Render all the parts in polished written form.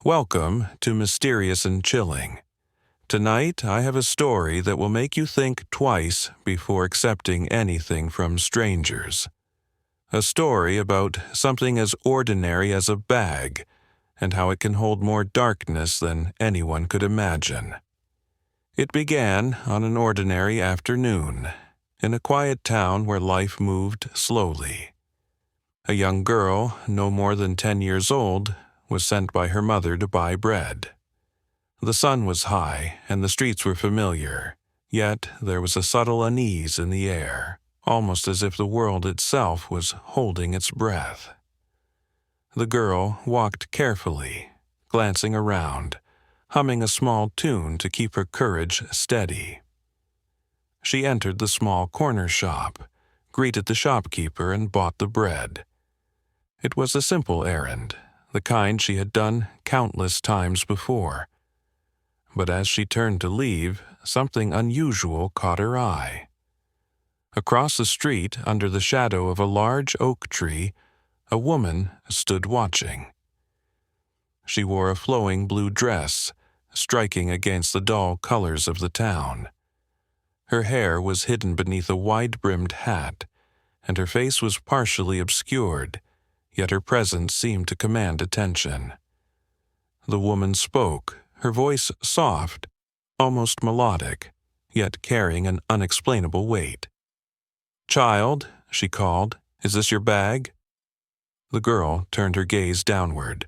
Welcome to Mysterious and Chilling. Tonight, I have a story that will make you think twice before accepting anything from strangers. A story about something as ordinary as a bag and how it can hold more darkness than anyone could imagine. It began on an ordinary afternoon in a quiet town where life moved slowly. A young girl, no more than 10 years old, was sent by her mother to buy bread. The sun was high and the streets were familiar, yet there was a subtle unease in the air, almost as if the world itself was holding its breath. The girl walked carefully, glancing around, humming a small tune to keep her courage steady. She entered the small corner shop, greeted the shopkeeper, and bought the bread. It was a simple errand, the kind she had done countless times before. But as she turned to leave, something unusual caught her eye. Across the street, under the shadow of a large oak tree, a woman stood watching. She wore a flowing blue dress, striking against the dull colors of the town. Her hair was hidden beneath a wide-brimmed hat, and her face was partially obscured, yet her presence seemed to command attention. The woman spoke, her voice soft, almost melodic, yet carrying an unexplainable weight. "Child," she called, "is this your bag?" The girl turned her gaze downward.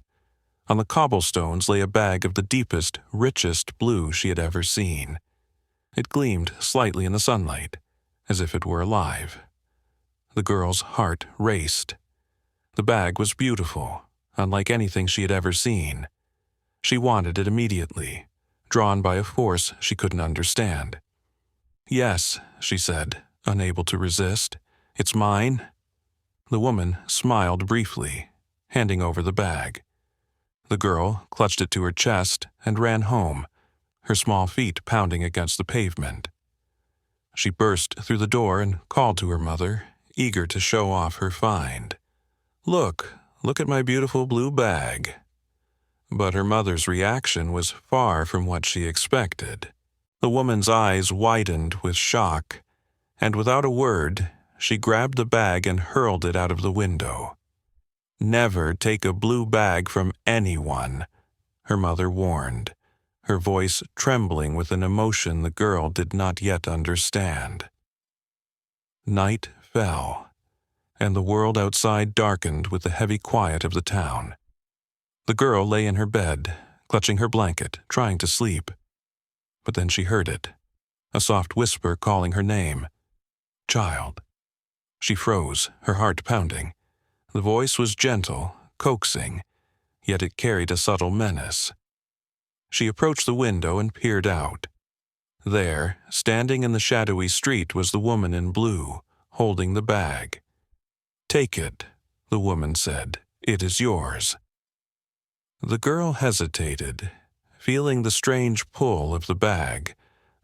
On the cobblestones lay a bag of the deepest, richest blue she had ever seen. It gleamed slightly in the sunlight, as if it were alive. The girl's heart raced. The bag was beautiful, unlike anything she had ever seen. She wanted it immediately, drawn by a force she couldn't understand. "Yes," she said, unable to resist. "It's mine." The woman smiled briefly, handing over the bag. The girl clutched it to her chest and ran home, her small feet pounding against the pavement. She burst through the door and called to her mother, eager to show off her find. Look at my beautiful blue bag." But her mother's reaction was far from what she expected. The woman's eyes widened with shock, and without a word, she grabbed the bag and hurled it out of the window. "Never take a blue bag from anyone," her mother warned, her voice trembling with an emotion the girl did not yet understand. Night fell, and the world outside darkened with the heavy quiet of the town. The girl lay in her bed, clutching her blanket, trying to sleep. But then she heard it, a soft whisper calling her name. "Child." She froze, her heart pounding. The voice was gentle, coaxing, yet it carried a subtle menace. She approached the window and peered out. There, standing in the shadowy street, was the woman in blue, holding the bag. "Take it," the woman said. "It is yours." The girl hesitated, feeling the strange pull of the bag,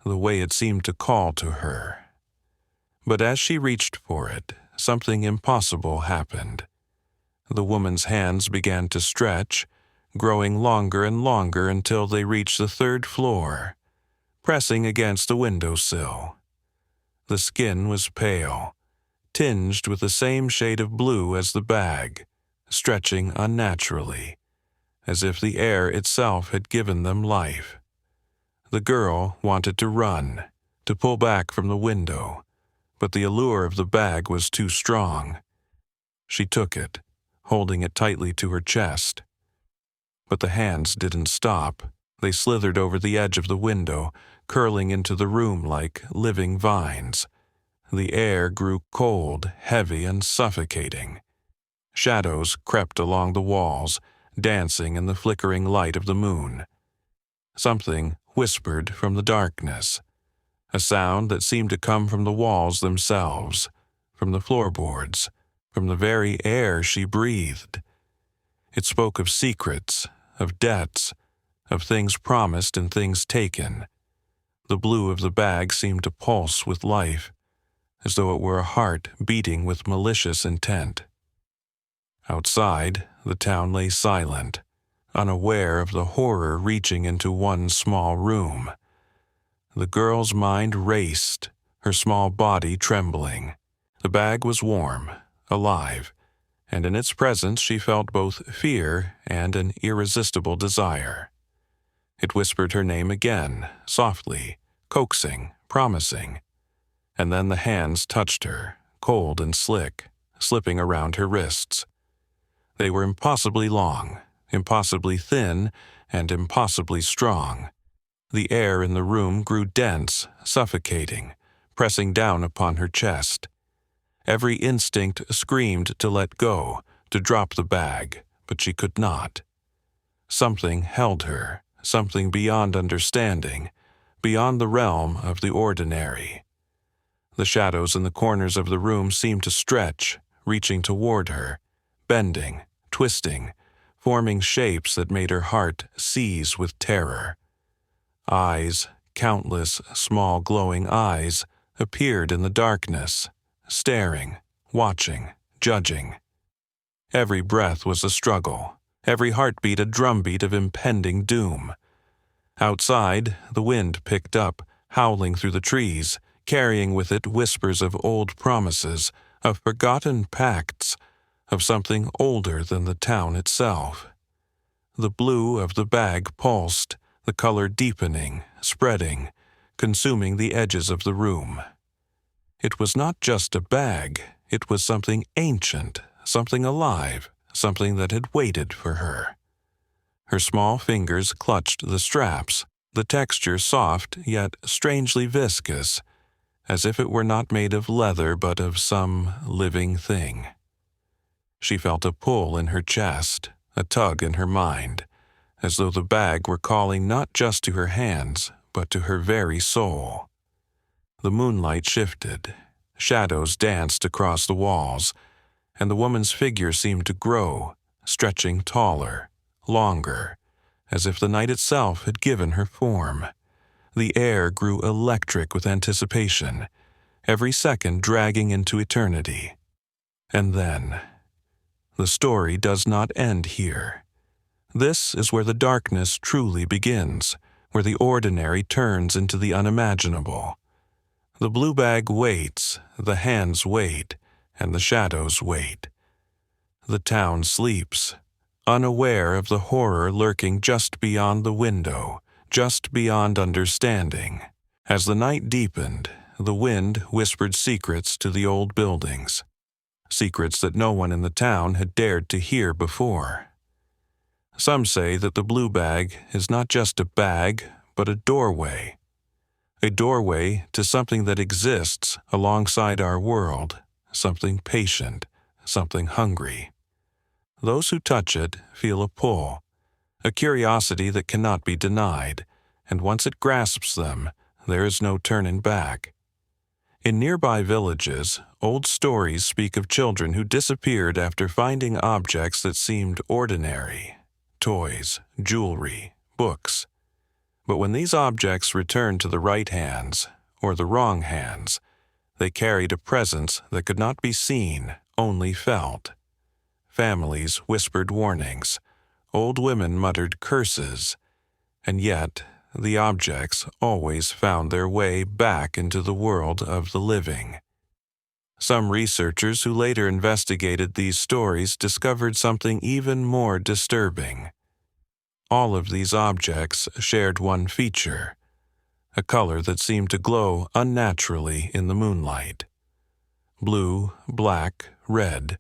the way it seemed to call to her. But as she reached for it, something impossible happened. The woman's hands began to stretch, growing longer and longer until they reached the 3rd floor, pressing against the windowsill. The skin was pale, tinged with the same shade of blue as the bag, stretching unnaturally, as if the air itself had given them life. The girl wanted to run, to pull back from the window, but the allure of the bag was too strong. She took it, holding it tightly to her chest. But the hands didn't stop. They slithered over the edge of the window, curling into the room like living vines. The air grew cold, heavy, and suffocating. Shadows crept along the walls, dancing in the flickering light of the moon. Something whispered from the darkness, a sound that seemed to come from the walls themselves, from the floorboards, from the very air she breathed. It spoke of secrets, of debts, of things promised and things taken. The blue of the bag seemed to pulse with life, as though it were a heart beating with malicious intent. Outside, the town lay silent, unaware of the horror reaching into one small room. The girl's mind raced, her small body trembling. The bag was warm, alive, and in its presence she felt both fear and an irresistible desire. It whispered her name again, softly, coaxing, promising. And then the hands touched her, cold and slick, slipping around her wrists. They were impossibly long, impossibly thin, and impossibly strong. The air in the room grew dense, suffocating, pressing down upon her chest. Every instinct screamed to let go, to drop the bag, but she could not. Something held her, something beyond understanding, beyond the realm of the ordinary. The shadows in the corners of the room seemed to stretch, reaching toward her, bending, twisting, forming shapes that made her heart seize with terror. Eyes, countless small glowing eyes, appeared in the darkness, staring, watching, judging. Every breath was a struggle, every heartbeat a drumbeat of impending doom. Outside, the wind picked up, howling through the trees, carrying with it whispers of old promises, of forgotten pacts, of something older than the town itself. The blue of the bag pulsed, the color deepening, spreading, consuming the edges of the room. It was not just a bag, it was something ancient, something alive, something that had waited for her. Her small fingers clutched the straps, the texture soft yet strangely viscous, as if it were not made of leather but of some living thing. She felt a pull in her chest, a tug in her mind, as though the bag were calling not just to her hands, but to her very soul. The moonlight shifted, shadows danced across the walls, and the woman's figure seemed to grow, stretching taller, longer, as if the night itself had given her form. The air grew electric with anticipation, every second dragging into eternity. And then, the story does not end here. This is where the darkness truly begins, where the ordinary turns into the unimaginable. The blue bag waits, the hands wait, and the shadows wait. The town sleeps, unaware of the horror lurking just beyond the window, just beyond understanding. As the night deepened, the wind whispered secrets to the old buildings, secrets that no one in the town had dared to hear before. Some say that the blue bag is not just a bag, but a doorway to something that exists alongside our world, something patient, something hungry. Those who touch it feel a pull, a curiosity that cannot be denied, and once it grasps them, there is no turning back. In nearby villages, old stories speak of children who disappeared after finding objects that seemed ordinary, toys, jewelry, books. But when these objects returned to the right hands, or the wrong hands, they carried a presence that could not be seen, only felt. Families whispered warnings, old women muttered curses, and yet the objects always found their way back into the world of the living. Some researchers who later investigated these stories discovered something even more disturbing. All of these objects shared one feature, a color that seemed to glow unnaturally in the moonlight. Blue, black, red,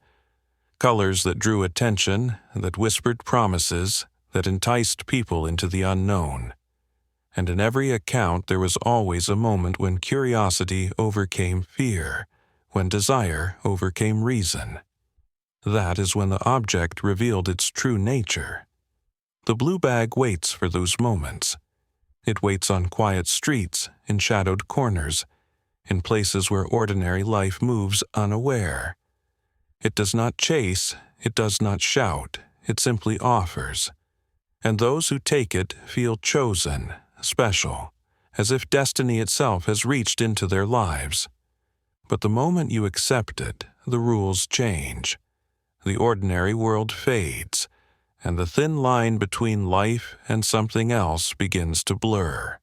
colors that drew attention, that whispered promises, that enticed people into the unknown. And in every account there was always a moment when curiosity overcame fear, when desire overcame reason. That is when the object revealed its true nature. The blue bag waits for those moments. It waits on quiet streets, in shadowed corners, in places where ordinary life moves unaware. It does not chase, it does not shout, it simply offers. And those who take it feel chosen, special, as if destiny itself has reached into their lives. But the moment you accept it, the rules change. The ordinary world fades, and the thin line between life and something else begins to blur.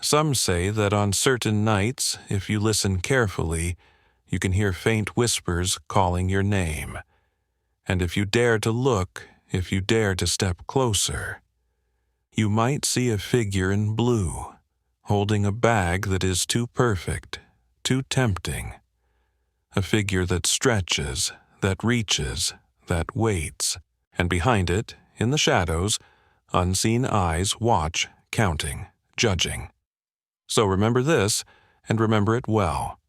Some say that on certain nights, if you listen carefully, you can hear faint whispers calling your name. And if you dare to look, if you dare to step closer, you might see a figure in blue, holding a bag that is too perfect, too tempting. A figure that stretches, that reaches, that waits, and behind it, in the shadows, unseen eyes watch, counting, judging. So remember this, and remember it well.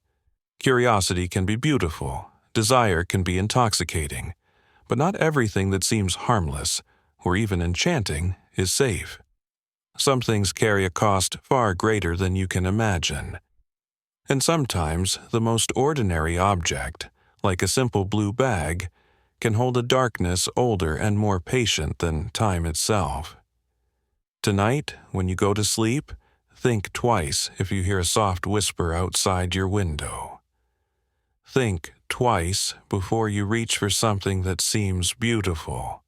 Curiosity can be beautiful, desire can be intoxicating, but not everything that seems harmless, or even enchanting, is safe. Some things carry a cost far greater than you can imagine. And sometimes the most ordinary object, like a simple blue bag, can hold a darkness older and more patient than time itself. Tonight, when you go to sleep, think twice if you hear a soft whisper outside your window. Think twice before you reach for something that seems beautiful,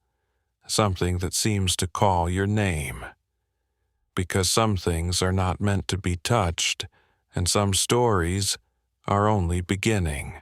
something that seems to call your name. Because some things are not meant to be touched, and some stories are only beginning.